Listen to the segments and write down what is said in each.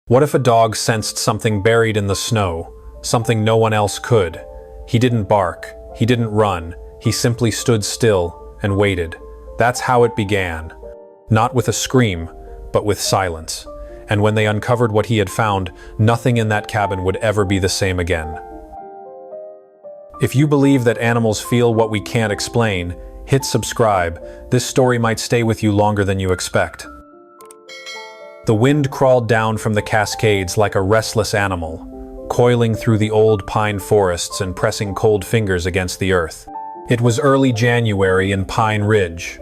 What if a dog sensed something buried in the snow, something no one else could? He didn't bark, he didn't run, he simply stood still and waited. That's how it began. Not with a scream, but with silence. And when they uncovered what he had found, nothing in that cabin would ever be the same again. If you believe that animals feel what we can't explain, hit subscribe. This story might stay with you longer than you expect. The wind crawled down from the Cascades like a restless animal, coiling through the old pine forests and pressing cold fingers against the earth. It was early January in Pine Ridge,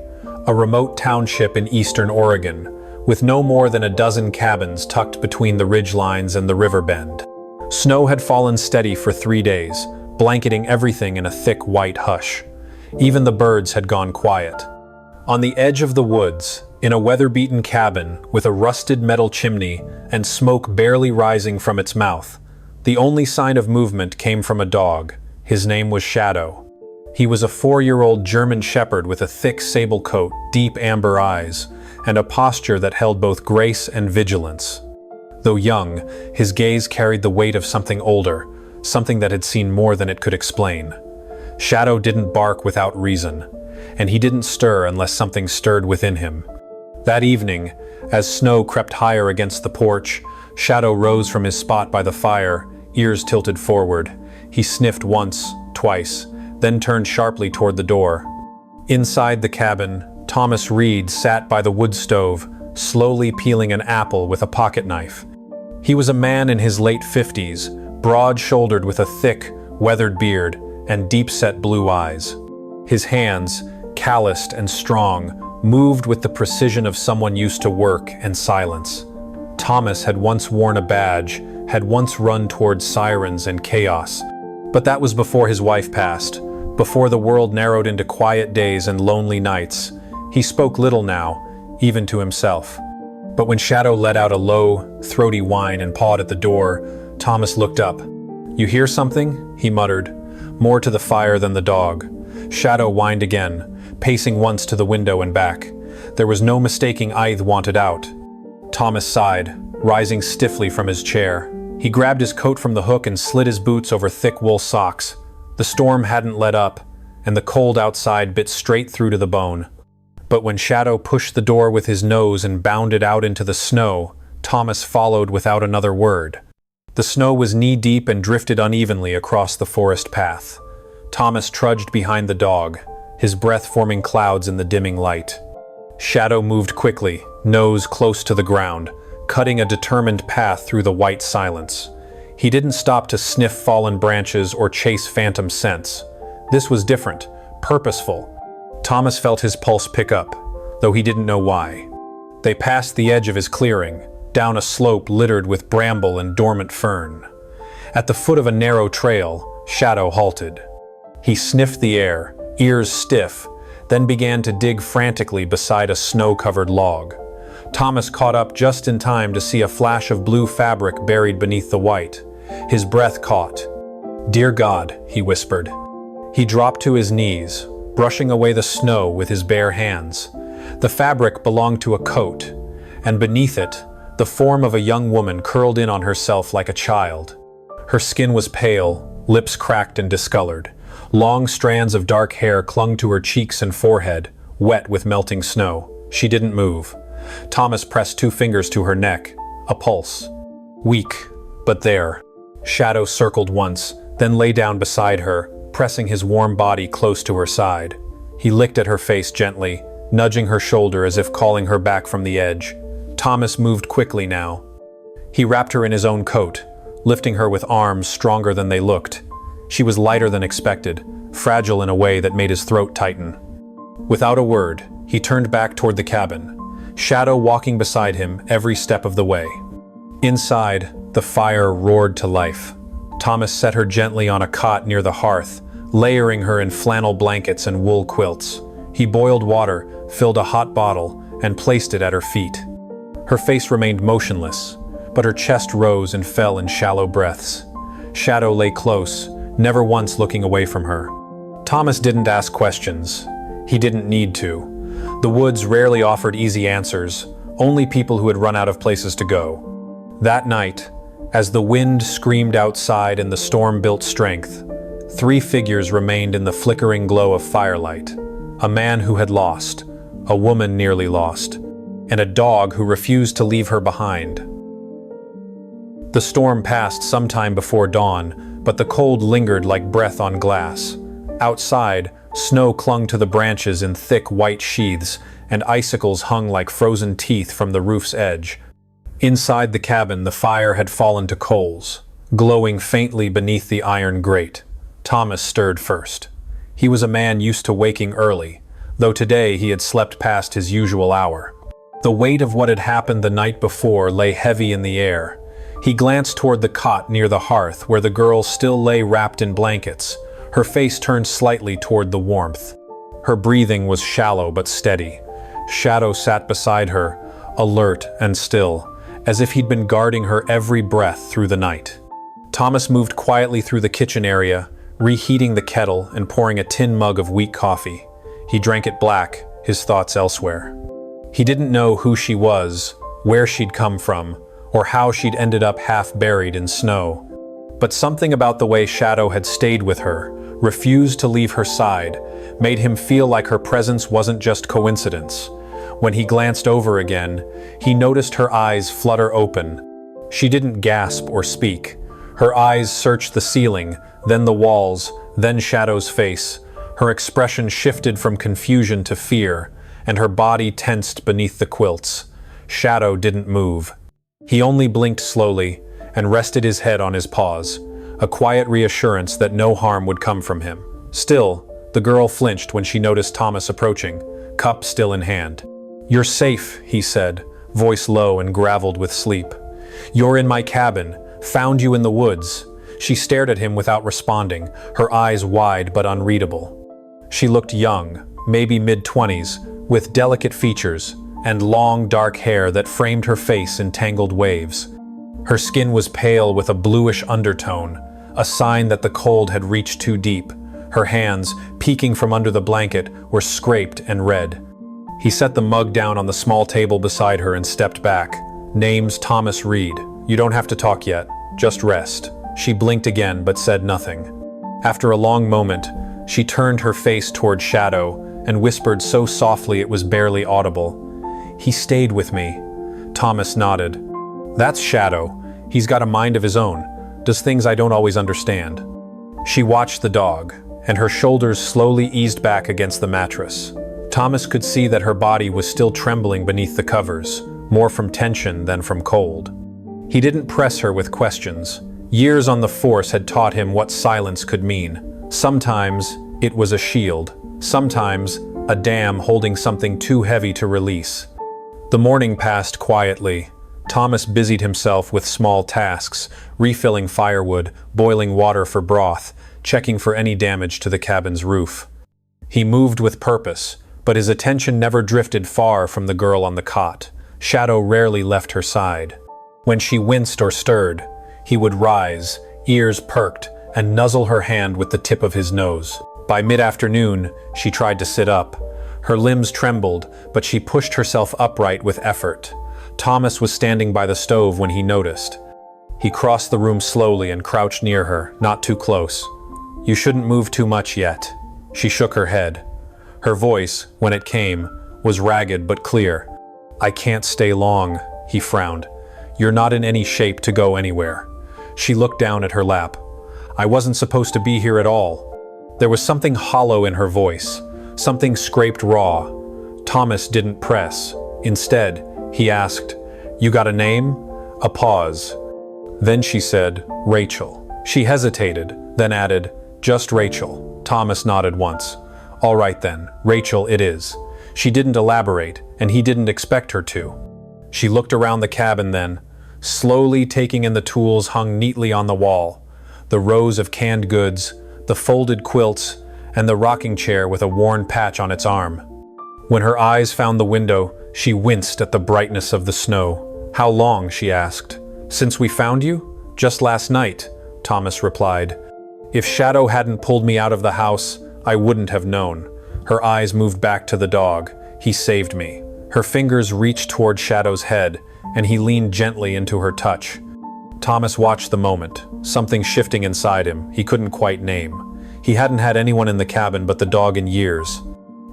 a remote township in eastern Oregon, with no more than a dozen cabins tucked between the ridgelines and the river bend. Snow had fallen steady for 3 days, blanketing everything in a thick white hush. Even the birds had gone quiet. On the edge of the woods, in a weather-beaten cabin with a rusted metal chimney and smoke barely rising from its mouth, the only sign of movement came from a dog. His name was Shadow. He was a 4-year-old German shepherd with a thick sable coat, deep amber eyes, and a posture that held both grace and vigilance. Though young, his gaze carried the weight of something older, something that had seen more than it could explain. Shadow didn't bark without reason, and he didn't stir unless something stirred within him. That evening, as snow crept higher against the porch, Shadow rose from his spot by the fire, ears tilted forward. He sniffed once, twice, then turned sharply toward the door. Inside the cabin, Thomas Reed sat by the wood stove, slowly peeling an apple with a pocket knife. He was a man in his late 50s, broad-shouldered with a thick, weathered beard and deep-set blue eyes. His hands, calloused and strong, moved with the precision of someone used to work and silence. Thomas had once worn a badge, had once run towards sirens and chaos. But that was before his wife passed, before the world narrowed into quiet days and lonely nights. He spoke little now, even to himself. But when Shadow let out a low, throaty whine and pawed at the door, Thomas looked up. "You hear something?" he muttered, more to the fire than the dog. Shadow whined again, pacing once to the window and back. There was no mistaking Ith wanted out. Thomas sighed, rising stiffly from his chair. He grabbed his coat from the hook and slid his boots over thick wool socks. The storm hadn't let up, and the cold outside bit straight through to the bone. But when Shadow pushed the door with his nose and bounded out into the snow, Thomas followed without another word. The snow was knee-deep and drifted unevenly across the forest path. Thomas trudged behind the dog, his breath forming clouds in the dimming light. Shadow moved quickly, nose close to the ground, cutting a determined path through the white silence. He didn't stop to sniff fallen branches or chase phantom scents. This was different, purposeful. Thomas felt his pulse pick up, though he didn't know why. They passed the edge of his clearing, down a slope littered with bramble and dormant fern. At the foot of a narrow trail, Shadow halted. He sniffed the air, ears stiff, then began to dig frantically beside a snow-covered log. Thomas caught up just in time to see a flash of blue fabric buried beneath the white. His breath caught. "Dear God," he whispered. He dropped to his knees, brushing away the snow with his bare hands. The fabric belonged to a coat, and beneath it, the form of a young woman curled in on herself like a child. Her skin was pale, lips cracked and discolored. Long strands of dark hair clung to her cheeks and forehead, wet with melting snow. She didn't move. Thomas pressed 2 fingers to her neck, a pulse. Weak, but there. Shadow circled once, then lay down beside her, pressing his warm body close to her side. He licked at her face gently, nudging her shoulder as if calling her back from the edge. Thomas moved quickly now. He wrapped her in his own coat, lifting her with arms stronger than they looked. She was lighter than expected, fragile in a way that made his throat tighten. Without a word, he turned back toward the cabin, Shadow walking beside him every step of the way. Inside, the fire roared to life. Thomas set her gently on a cot near the hearth, layering her in flannel blankets and wool quilts. He boiled water, filled a hot bottle, and placed it at her feet. Her face remained motionless, but her chest rose and fell in shallow breaths. Shadow lay close, never once looking away from her. Thomas didn't ask questions. He didn't need to. The woods rarely offered easy answers, only people who had run out of places to go. That night, as the wind screamed outside and the storm built strength, three figures remained in the flickering glow of firelight. A man who had lost, a woman nearly lost, and a dog who refused to leave her behind. The storm passed sometime before dawn, but the cold lingered like breath on glass. Outside, snow clung to the branches in thick white sheaths, and icicles hung like frozen teeth from the roof's edge. Inside the cabin, the fire had fallen to coals, glowing faintly beneath the iron grate. Thomas stirred first. He was a man used to waking early, though today he had slept past his usual hour. The weight of what had happened the night before lay heavy in the air. He glanced toward the cot near the hearth where the girl still lay wrapped in blankets, her face turned slightly toward the warmth. Her breathing was shallow but steady. Shadow sat beside her, alert and still, as if he'd been guarding her every breath through the night. Thomas moved quietly through the kitchen area, reheating the kettle and pouring a tin mug of weak coffee. He drank it black, his thoughts elsewhere. He didn't know who she was, where she'd come from, or how she'd ended up half buried in snow. But something about the way Shadow had stayed with her, refused to leave her side, made him feel like her presence wasn't just coincidence. When he glanced over again, he noticed her eyes flutter open. She didn't gasp or speak. Her eyes searched the ceiling, then the walls, then Shadow's face. Her expression shifted from confusion to fear, and her body tensed beneath the quilts. Shadow didn't move. He only blinked slowly and rested his head on his paws, a quiet reassurance that no harm would come from him. Still, the girl flinched when she noticed Thomas approaching, cup still in hand. "You're safe," he said, voice low and graveled with sleep. "You're in my cabin, found you in the woods." She stared at him without responding, her eyes wide but unreadable. She looked young, maybe mid-20s, with delicate features and long dark hair that framed her face in tangled waves. Her skin was pale with a bluish undertone, a sign that the cold had reached too deep. Her hands, peeking from under the blanket, were scraped and red. He set the mug down on the small table beside her and stepped back. "Name's Thomas Reed. You don't have to talk yet. Just rest." She blinked again but said nothing. After a long moment, she turned her face toward Shadow and whispered so softly it was barely audible. "He stayed with me." Thomas nodded. "That's Shadow. He's got a mind of his own. Does things I don't always understand." She watched the dog, and her shoulders slowly eased back against the mattress. Thomas could see that her body was still trembling beneath the covers, more from tension than from cold. He didn't press her with questions. Years on the force had taught him what silence could mean. Sometimes it was a shield, sometimes a dam holding something too heavy to release. The morning passed quietly. Thomas busied himself with small tasks, refilling firewood, boiling water for broth, checking for any damage to the cabin's roof. He moved with purpose, but his attention never drifted far from the girl on the cot. Shadow rarely left her side. When she winced or stirred, he would rise, ears perked, and nuzzle her hand with the tip of his nose. By mid-afternoon, she tried to sit up. Her limbs trembled, but she pushed herself upright with effort. Thomas was standing by the stove when he noticed. He crossed the room slowly and crouched near her, not too close. "You shouldn't move too much yet." She shook her head. Her voice, when it came, was ragged but clear. "I can't stay long," he frowned. "You're not in any shape to go anywhere." She looked down at her lap. "I wasn't supposed to be here at all." There was something hollow in her voice, something scraped raw. Thomas didn't press. Instead, he asked, "You got a name?" A pause. Then she said, "Rachel." She hesitated, then added, "Just Rachel." Thomas nodded once. "All right then, Rachel it is." She didn't elaborate, and he didn't expect her to. She looked around the cabin then, slowly taking in the tools hung neatly on the wall, the rows of canned goods, the folded quilts, and the rocking chair with a worn patch on its arm. When her eyes found the window, she winced at the brightness of the snow. "How long?" she asked. "Since we found you?" "Just last night," Thomas replied. "If Shadow hadn't pulled me out of the house, I wouldn't have known." Her eyes moved back to the dog. "He saved me." Her fingers reached toward Shadow's head, and he leaned gently into her touch. Thomas watched the moment, something shifting inside him he couldn't quite name. He hadn't had anyone in the cabin but the dog in years.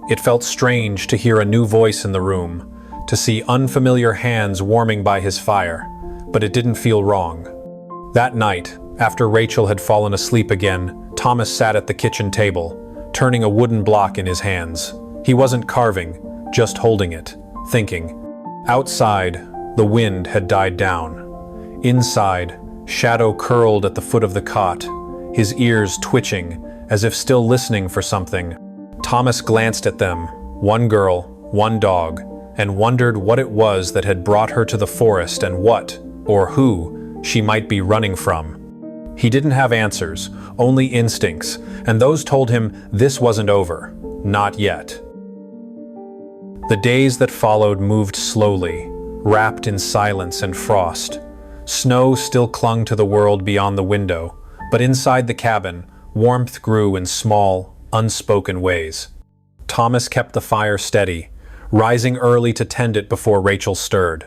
It felt strange to hear a new voice in the room, to see unfamiliar hands warming by his fire, but it didn't feel wrong. That night, after Rachel had fallen asleep again, Thomas sat at the kitchen table, turning a wooden block in his hands. He wasn't carving, just holding it, thinking. Outside, the wind had died down. Inside, Shadow curled at the foot of the cot, his ears twitching, as if still listening for something. Thomas glanced at them, one girl, one dog, and wondered what it was that had brought her to the forest and what, or who, she might be running from. He didn't have answers, only instincts, and those told him this wasn't over. Not yet. The days that followed moved slowly, wrapped in silence and frost. Snow still clung to the world beyond the window, but inside the cabin, warmth grew in small, unspoken ways. Thomas kept the fire steady, rising early to tend it before Rachel stirred.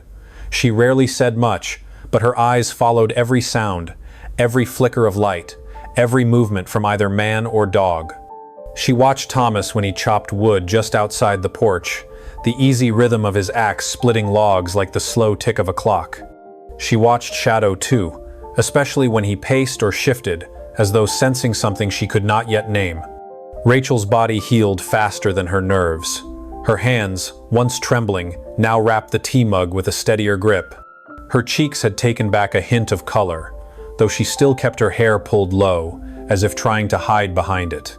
She rarely said much, but her eyes followed every sound, every flicker of light, every movement from either man or dog. She watched Thomas when he chopped wood just outside the porch, the easy rhythm of his axe splitting logs like the slow tick of a clock. She watched Shadow too, especially when he paced or shifted, as though sensing something she could not yet name. Rachel's body healed faster than her nerves. Her hands, once trembling, now wrapped the tea mug with a steadier grip. Her cheeks had taken back a hint of color, though she still kept her hair pulled low, as if trying to hide behind it.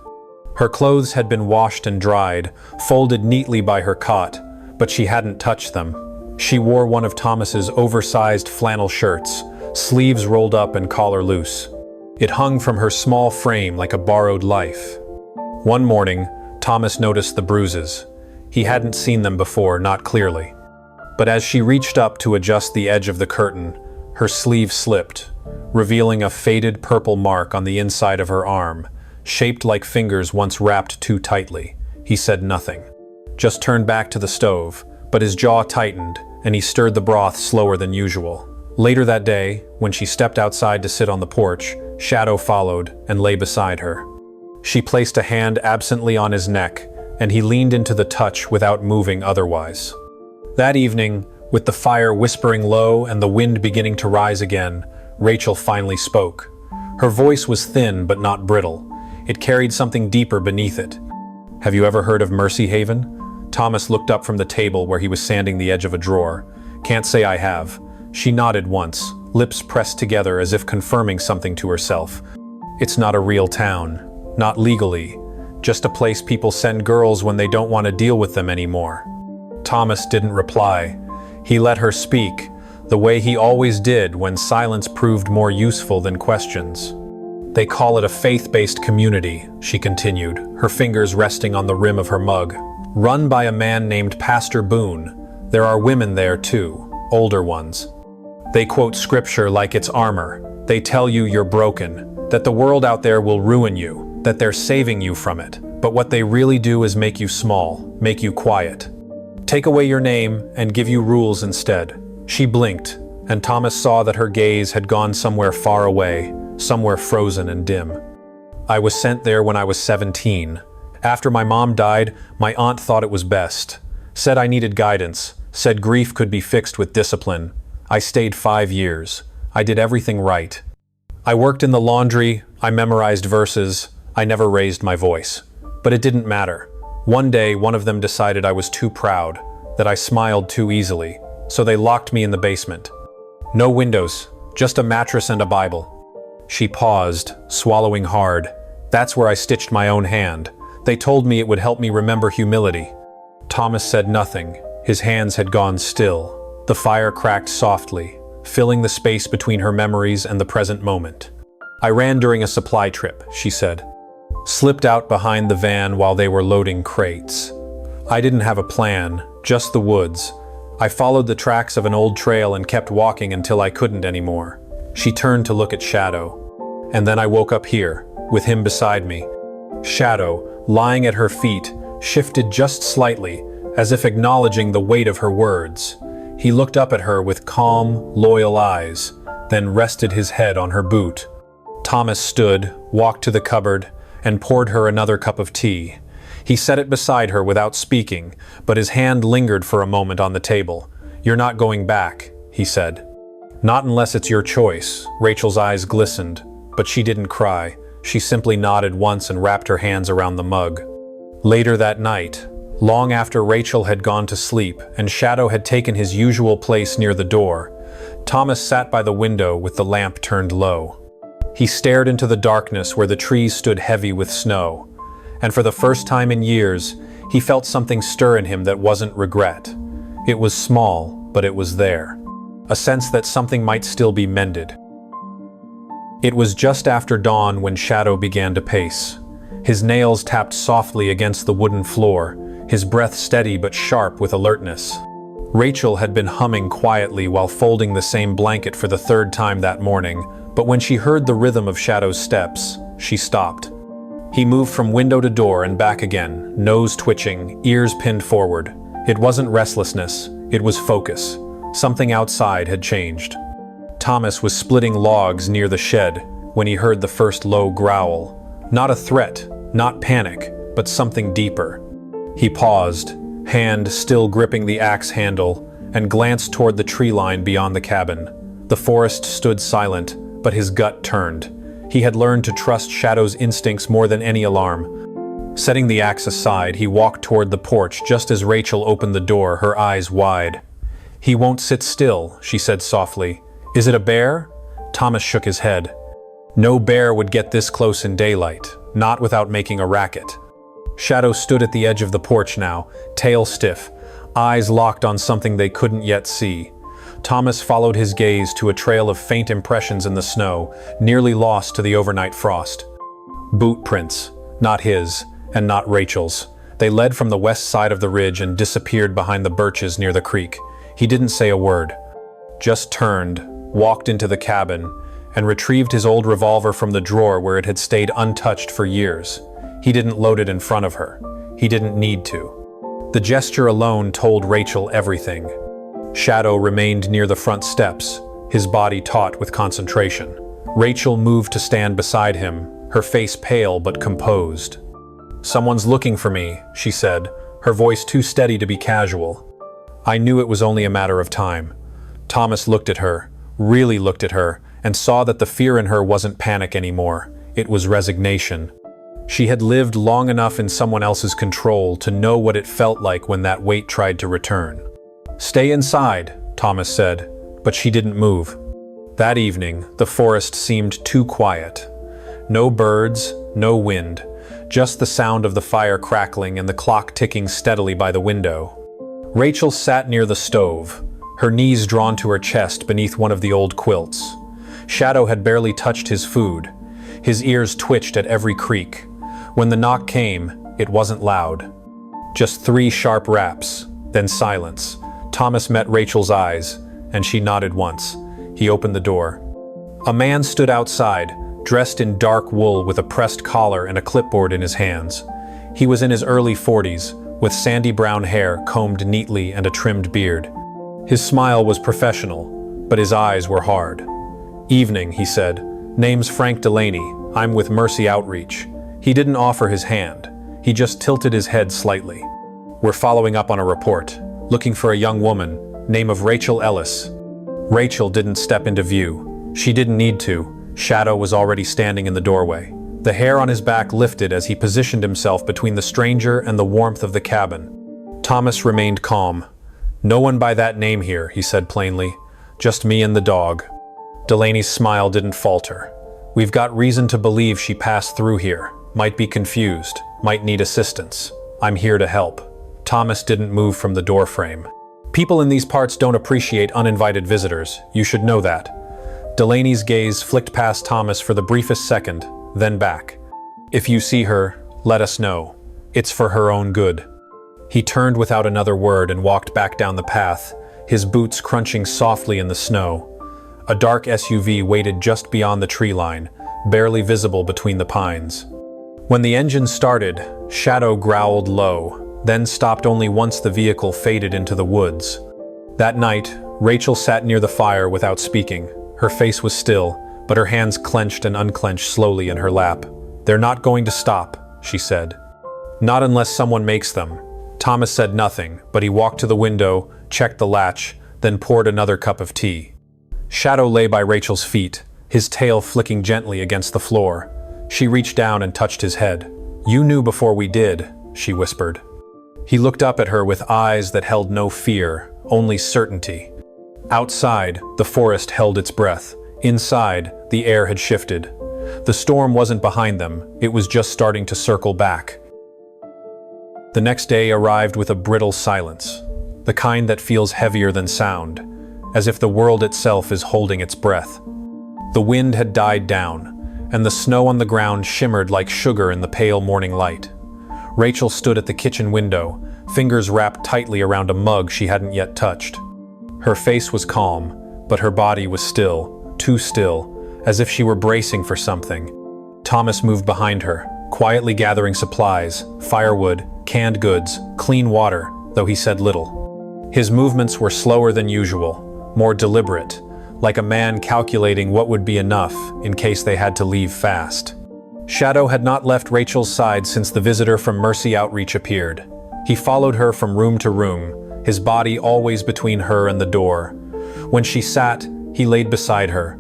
Her clothes had been washed and dried, folded neatly by her cot, but she hadn't touched them. She wore one of Thomas's oversized flannel shirts, sleeves rolled up and collar loose. It hung from her small frame like a borrowed life. One morning, Thomas noticed the bruises. He hadn't seen them before, not clearly. But as she reached up to adjust the edge of the curtain, her sleeve slipped, revealing a faded purple mark on the inside of her arm, shaped like fingers once wrapped too tightly. He said nothing, just turned back to the stove, but his jaw tightened, and he stirred the broth slower than usual. Later that day, when she stepped outside to sit on the porch, Shadow followed and lay beside her. She placed a hand absently on his neck, and he leaned into the touch without moving otherwise. That evening, with the fire whispering low and the wind beginning to rise again, Rachel finally spoke. Her voice was thin but not brittle. It carried something deeper beneath it. "Have you ever heard of Mercy Haven?" Thomas looked up from the table where he was sanding the edge of a drawer. "Can't say I have." She nodded once, lips pressed together as if confirming something to herself. "It's not a real town. Not legally. Just a place people send girls when they don't want to deal with them anymore." Thomas didn't reply. He let her speak, the way he always did when silence proved more useful than questions. "They call it a faith-based community," she continued, her fingers resting on the rim of her mug. "Run by a man named Pastor Boone. There are women there too, older ones. They quote scripture like it's armor. They tell you you're broken, that the world out there will ruin you, that they're saving you from it. But what they really do is make you small, make you quiet. Take away your name and give you rules instead." She blinked, and Thomas saw that her gaze had gone somewhere far away, somewhere frozen and dim. "I was sent there when I was 17. After my mom died, my aunt thought it was best. Said I needed guidance, said grief could be fixed with discipline. I stayed 5 years. I did everything right. I worked in the laundry, I memorized verses, I never raised my voice. But it didn't matter. One day, one of them decided I was too proud, that I smiled too easily, so they locked me in the basement. No windows, just a mattress and a Bible." She paused, swallowing hard. "That's where I stitched my own hand. They told me it would help me remember humility." Thomas said nothing. His hands had gone still. The fire cracked softly, filling the space between her memories and the present moment. "I ran during a supply trip," she said. "Slipped out behind the van while they were loading crates. I didn't have a plan, just the woods. I followed the tracks of an old trail and kept walking until I couldn't anymore." She turned to look at Shadow. "And then I woke up here, with him beside me." Shadow, lying at her feet, shifted just slightly, as if acknowledging the weight of her words. He looked up at her with calm, loyal eyes, then rested his head on her boot. Thomas stood, walked to the cupboard, and poured her another cup of tea. He set it beside her without speaking, but his hand lingered for a moment on the table. "You're not going back," he said. "Not unless it's your choice." Rachel's eyes glistened, but she didn't cry. She simply nodded once and wrapped her hands around the mug. Later that night, long after Rachel had gone to sleep and Shadow had taken his usual place near the door, Thomas sat by the window with the lamp turned low. He stared into the darkness where the trees stood heavy with snow, and for the first time in years, he felt something stir in him that wasn't regret. It was small, but it was there. A sense that something might still be mended. It was just after dawn when Shadow began to pace. His nails tapped softly against the wooden floor, his breath steady but sharp with alertness. Rachel had been humming quietly while folding the same blanket for the third time that morning, but when she heard the rhythm of Shadow's steps, she stopped. He moved from window to door and back again, nose twitching, ears pinned forward. It wasn't restlessness, it was focus. Something outside had changed. Thomas was splitting logs near the shed when he heard the first low growl. Not a threat, not panic, but something deeper. He paused, hand still gripping the axe handle, and glanced toward the tree line beyond the cabin. The forest stood silent, but his gut turned. He had learned to trust Shadow's instincts more than any alarm. Setting the axe aside, he walked toward the porch just as Rachel opened the door, her eyes wide. "He won't sit still," she said softly. "Is it a bear?" Thomas shook his head. No bear would get this close in daylight, not without making a racket. Shadow stood at the edge of the porch now, tail stiff, eyes locked on something they couldn't yet see. Thomas followed his gaze to a trail of faint impressions in the snow, nearly lost to the overnight frost. Boot prints, not his, and not Rachel's. They led from the west side of the ridge and disappeared behind the birches near the creek. He didn't say a word. Just turned, walked into the cabin, and retrieved his old revolver from the drawer where it had stayed untouched for years. He didn't load it in front of her. He didn't need to. The gesture alone told Rachel everything. Shadow remained near the front steps, his body taut with concentration. Rachel moved to stand beside him, her face pale but composed. "Someone's looking for me," she said, her voice too steady to be casual. I knew it was only a matter of time. Thomas looked at her, really looked at her, and saw that the fear in her wasn't panic anymore. It was resignation. She had lived long enough in someone else's control to know what it felt like when that weight tried to return. "Stay inside," Thomas said, but she didn't move. That evening, the forest seemed too quiet. No birds, no wind, just the sound of the fire crackling and the clock ticking steadily by the window. Rachel sat near the stove, her knees drawn to her chest beneath one of the old quilts. Shadow had barely touched his food. His ears twitched at every creak. When the knock came, it wasn't loud. Just 3 sharp raps, then silence. Thomas met Rachel's eyes, and she nodded once. He opened the door. A man stood outside, dressed in dark wool with a pressed collar and a clipboard in his hands. He was in his early 40s, with sandy brown hair combed neatly and a trimmed beard. His smile was professional, but his eyes were hard. "Evening," he said. "Name's Frank Delaney. I'm with Mercy Outreach." He didn't offer his hand. He just tilted his head slightly. "We're following up on a report. Looking for a young woman, name of Rachel Ellis." Rachel didn't step into view. She didn't need to. Shadow was already standing in the doorway. The hair on his back lifted as he positioned himself between the stranger and the warmth of the cabin. Thomas remained calm. "No one by that name here," he said plainly. "Just me and the dog." Delaney's smile didn't falter. "We've got reason to believe she passed through here. Might be confused, might need assistance. I'm here to help." Thomas didn't move from the doorframe. "People in these parts don't appreciate uninvited visitors. You should know that." Delaney's gaze flicked past Thomas for the briefest second, then back. "If you see her, let us know. It's for her own good." He turned without another word and walked back down the path, his boots crunching softly in the snow. A dark SUV waited just beyond the tree line, barely visible between the pines. When the engine started, Shadow growled low, then stopped only once the vehicle faded into the woods. That night, Rachel sat near the fire without speaking. Her face was still, but her hands clenched and unclenched slowly in her lap. "They're not going to stop," she said. "Not unless someone makes them." Thomas said nothing, but he walked to the window, checked the latch, then poured another cup of tea. Shadow lay by Rachel's feet, his tail flicking gently against the floor. She reached down and touched his head. "You knew before we did," she whispered. He looked up at her with eyes that held no fear, only certainty. Outside, the forest held its breath. Inside, the air had shifted. The storm wasn't behind them, it was just starting to circle back. The next day arrived with a brittle silence, the kind that feels heavier than sound, as if the world itself is holding its breath. The wind had died down, and the snow on the ground shimmered like sugar in the pale morning light. Rachel stood at the kitchen window, fingers wrapped tightly around a mug she hadn't yet touched. Her face was calm, but her body was still, too still, as if she were bracing for something. Thomas moved behind her, quietly gathering supplies, firewood, canned goods, clean water, though he said little. His movements were slower than usual, more deliberate, like a man calculating what would be enough in case they had to leave fast. Shadow had not left Rachel's side since the visitor from Mercy Outreach appeared. He followed her from room to room, his body always between her and the door. When she sat, he laid beside her.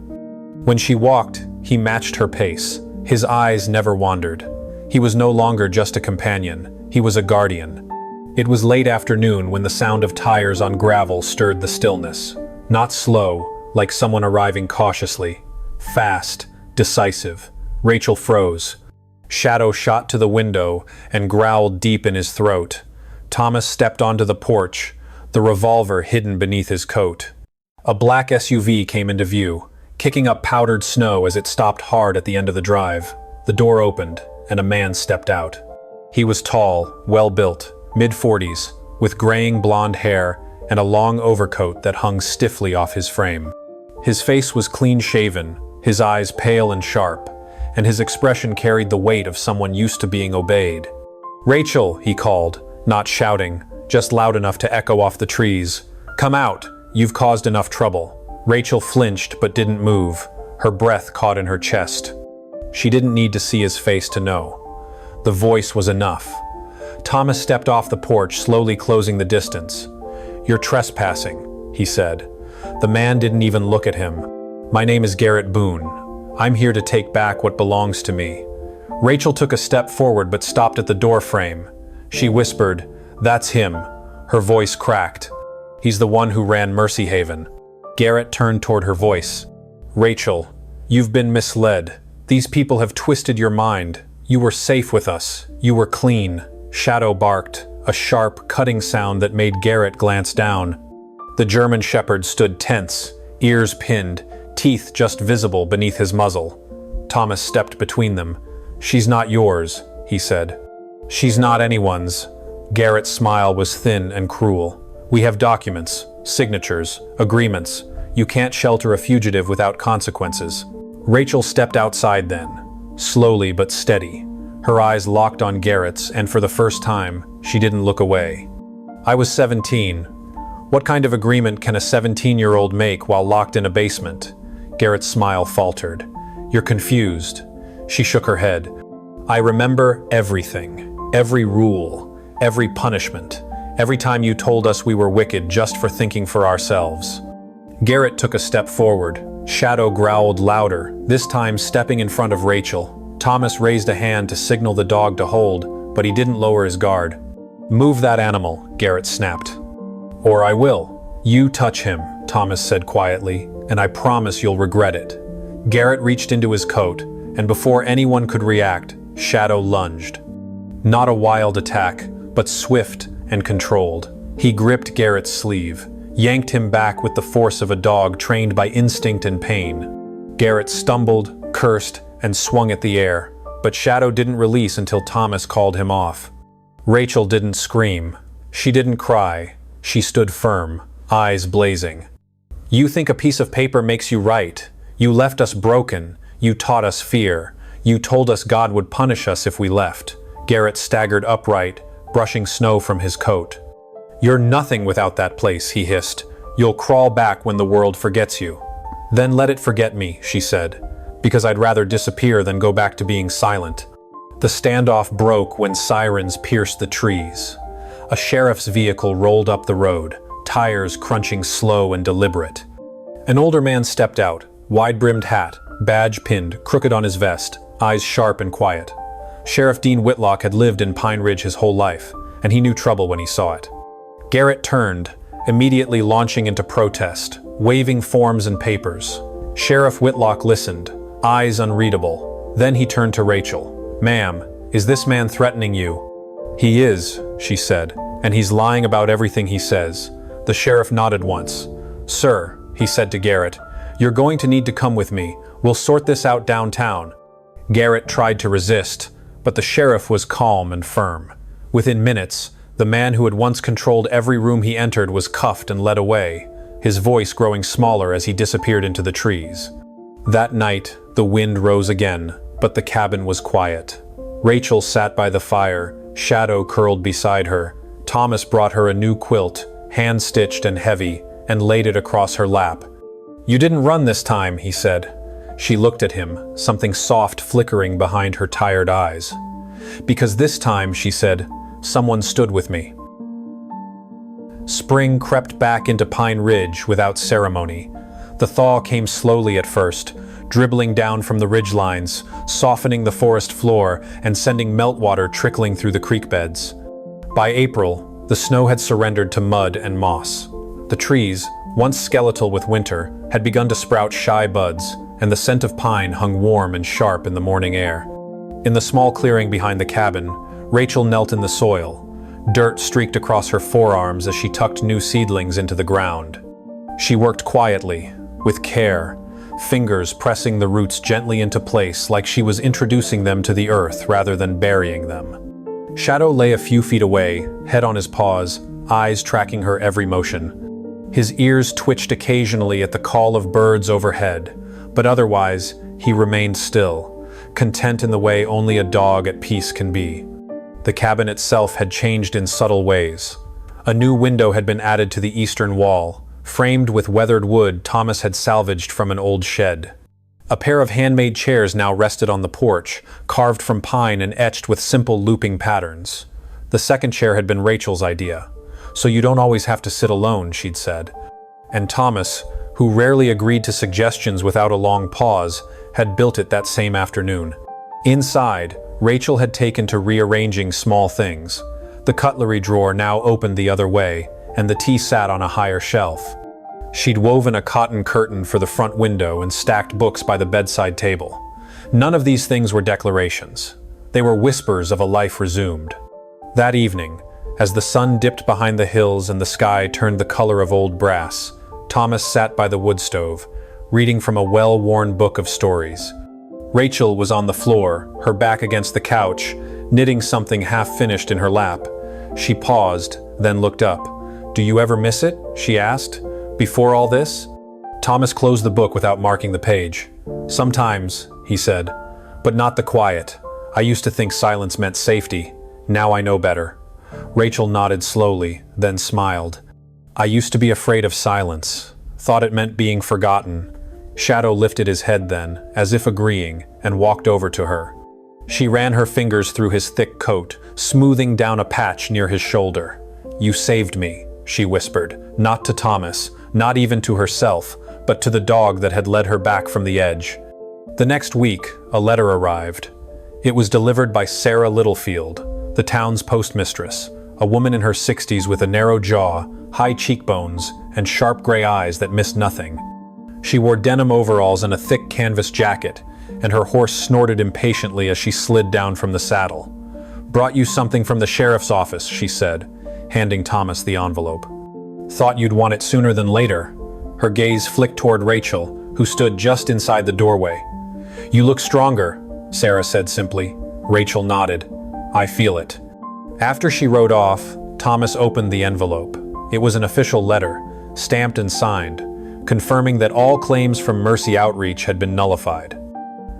When she walked, he matched her pace. His eyes never wandered. He was no longer just a companion, he was a guardian. It was late afternoon when the sound of tires on gravel stirred the stillness. Not slow, like someone arriving cautiously. Fast, decisive. Rachel froze. Shadow shot to the window and growled deep in his throat. Thomas stepped onto the porch, the revolver hidden beneath his coat. A black SUV came into view, kicking up powdered snow as it stopped hard at the end of the drive. The door opened, and a man stepped out. He was tall, well-built, mid-40s, with graying blonde hair and a long overcoat that hung stiffly off his frame. His face was clean-shaven, his eyes pale and sharp, and his expression carried the weight of someone used to being obeyed. "Rachel," he called, not shouting, just loud enough to echo off the trees. "Come out, you've caused enough trouble." Rachel flinched but didn't move, her breath caught in her chest. She didn't need to see his face to know. The voice was enough. Thomas stepped off the porch, slowly closing the distance. "You're trespassing," he said. The man didn't even look at him. "My name is Garrett Boone. I'm here to take back what belongs to me." Rachel took a step forward but stopped at the door frame. She whispered, "That's him." Her voice cracked. "He's the one who ran Mercy Haven." Garrett turned toward her voice. "Rachel, you've been misled. These people have twisted your mind. You were safe with us. You were clean." Shadow barked, a sharp, cutting sound that made Garrett glance down. The German shepherd stood tense, ears pinned, teeth just visible beneath his muzzle. Thomas stepped between them. "She's not yours," he said. "She's not anyone's." Garrett's smile was thin and cruel. "We have documents, signatures, agreements. You can't shelter a fugitive without consequences." Rachel stepped outside then, slowly but steady. Her eyes locked on Garrett's, and for the first time, she didn't look away. "I was 17. What kind of agreement can a 17-year-old make while locked in a basement?" Garrett's smile faltered. "You're confused." She shook her head. "I remember everything. Every rule. Every punishment. Every time you told us we were wicked just for thinking for ourselves." Garrett took a step forward. Shadow growled louder, this time stepping in front of Rachel. Thomas raised a hand to signal the dog to hold, but he didn't lower his guard. "Move that animal," Garrett snapped. "Or I will." "You touch him," Thomas said quietly, "and I promise you'll regret it." Garrett reached into his coat, and before anyone could react, Shadow lunged. Not a wild attack, but swift and controlled. He gripped Garrett's sleeve, yanked him back with the force of a dog trained by instinct and pain. Garrett stumbled, cursed, and swung at the air, but Shadow didn't release until Thomas called him off. Rachel didn't scream. She didn't cry. She stood firm, eyes blazing. "You think a piece of paper makes you right. You left us broken. You taught us fear. You told us God would punish us if we left." Garrett staggered upright, brushing snow from his coat. "You're nothing without that place," he hissed. You'll crawl back when the world forgets you. Then let it forget me, she said, because I'd rather disappear than go back to being silent. The standoff broke when sirens pierced the trees. A sheriff's vehicle rolled up the road, tires crunching slow and deliberate. An older man stepped out, wide-brimmed hat, badge pinned, crooked on his vest, eyes sharp and quiet. Sheriff Dean Whitlock had lived in Pine Ridge his whole life, and he knew trouble when he saw it. Garrett turned, immediately launching into protest, waving forms and papers. Sheriff Whitlock listened, eyes unreadable. Then he turned to Rachel. "Ma'am, is this man threatening you?" "He is," she said, "and he's lying about everything he says." The sheriff nodded once. "Sir," he said to Garrett, "you're going to need to come with me. We'll sort this out downtown." Garrett tried to resist, but the sheriff was calm and firm. Within minutes, the man who had once controlled every room he entered was cuffed and led away, his voice growing smaller as he disappeared into the trees. That night, the wind rose again, but the cabin was quiet. Rachel sat by the fire, shadow curled beside her. Thomas brought her a new quilt, hand-stitched and heavy, and laid it across her lap. "You didn't run this time," he said. She looked at him, something soft flickering behind her tired eyes. "Because this time," she said, "someone stood with me." Spring crept back into Pine Ridge without ceremony. The thaw came slowly at first, dribbling down from the ridgelines, softening the forest floor and sending meltwater trickling through the creek beds. By April, the snow had surrendered to mud and moss. The trees, once skeletal with winter, had begun to sprout shy buds, and the scent of pine hung warm and sharp in the morning air. In the small clearing behind the cabin, Rachel knelt in the soil. Dirt streaked across her forearms as she tucked new seedlings into the ground. She worked quietly, with care, fingers pressing the roots gently into place like she was introducing them to the earth rather than burying them. Shadow lay a few feet away, head on his paws, eyes tracking her every motion. His ears twitched occasionally at the call of birds overhead, but otherwise, he remained still, content in the way only a dog at peace can be. The cabin itself had changed in subtle ways. A new window had been added to the eastern wall, framed with weathered wood Thomas had salvaged from an old shed. A pair of handmade chairs now rested on the porch, carved from pine and etched with simple looping patterns. The second chair had been Rachel's idea. "So you don't always have to sit alone," she'd said. And Thomas, who rarely agreed to suggestions without a long pause, had built it that same afternoon. Inside, Rachel had taken to rearranging small things. The cutlery drawer now opened the other way, and the tea sat on a higher shelf. She'd woven a cotton curtain for the front window and stacked books by the bedside table. None of these things were declarations. They were whispers of a life resumed. That evening, as the sun dipped behind the hills and the sky turned the color of old brass, Thomas sat by the wood stove, reading from a well-worn book of stories. Rachel was on the floor, her back against the couch, knitting something half-finished in her lap. She paused, then looked up. "Do you ever miss it?" she asked. "Before all this?" Thomas closed the book without marking the page. "Sometimes," he said, "but not the quiet. I used to think silence meant safety. Now I know better." Rachel nodded slowly, then smiled. "I used to be afraid of silence, thought it meant being forgotten." Shadow lifted his head then, as if agreeing, and walked over to her. She ran her fingers through his thick coat, smoothing down a patch near his shoulder. "You saved me," she whispered, not to Thomas, not even to herself, but to the dog that had led her back from the edge. The next week, a letter arrived. It was delivered by Sarah Littlefield, the town's postmistress, a woman in her 60s with a narrow jaw, high cheekbones, and sharp gray eyes that missed nothing. She wore denim overalls and a thick canvas jacket, and her horse snorted impatiently as she slid down from the saddle. "Brought you something from the sheriff's office," she said, handing Thomas the envelope. "Thought you'd want it sooner than later." Her gaze flicked toward Rachel, who stood just inside the doorway. "You look stronger," Sarah said simply. Rachel nodded. "I feel it." After she rode off, Thomas opened the envelope. It was an official letter, stamped and signed, confirming that all claims from Mercy Outreach had been nullified.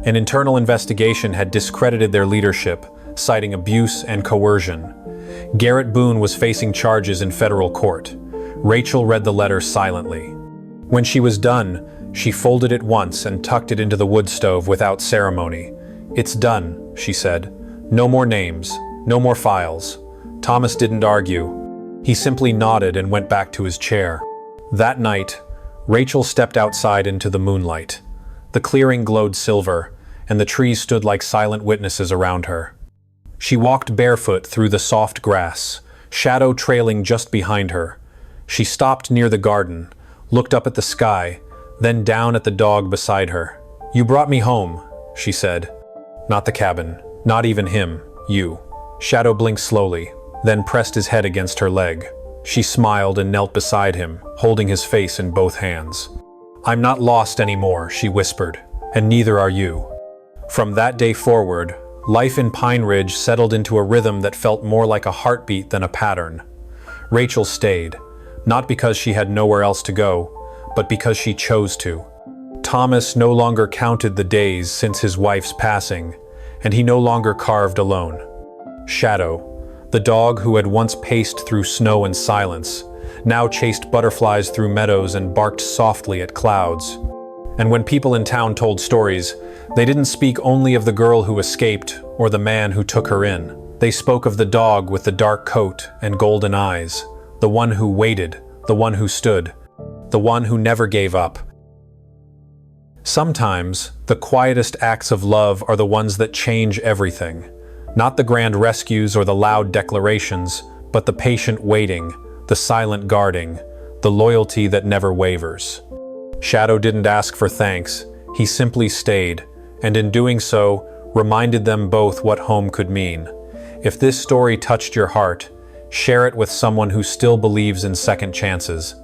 An internal investigation had discredited their leadership, citing abuse and coercion. Garrett Boone was facing charges in federal court. Rachel read the letter silently. When she was done, she folded it once and tucked it into the wood stove without ceremony. "It's done," she said. "No more names, no more files." Thomas didn't argue. He simply nodded and went back to his chair. That night, Rachel stepped outside into the moonlight. The clearing glowed silver, and the trees stood like silent witnesses around her. She walked barefoot through the soft grass, shadow trailing just behind her. She stopped near the garden, looked up at the sky, then down at the dog beside her. "You brought me home," she said. "Not the cabin, not even him, you." Shadow blinked slowly, then pressed his head against her leg. She smiled and knelt beside him, holding his face in both hands. "I'm not lost anymore," she whispered, "and neither are you." From that day forward, life in Pine Ridge settled into a rhythm that felt more like a heartbeat than a pattern. Rachel stayed, not because she had nowhere else to go, but because she chose to. Thomas no longer counted the days since his wife's passing, and he no longer carved alone. Shadow, the dog who had once paced through snow and silence, now chased butterflies through meadows and barked softly at clouds. And when people in town told stories, they didn't speak only of the girl who escaped or the man who took her in. They spoke of the dog with the dark coat and golden eyes, the one who waited, the one who stood, the one who never gave up. Sometimes, the quietest acts of love are the ones that change everything. Not the grand rescues or the loud declarations, but the patient waiting, the silent guarding, the loyalty that never wavers. Shadow didn't ask for thanks, he simply stayed, and in doing so, reminded them both what home could mean. If this story touched your heart, share it with someone who still believes in second chances.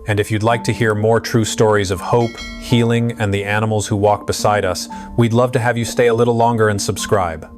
And if you'd like to hear more true stories of hope, healing, and the animals who walk beside us, we'd love to have you stay a little longer and subscribe.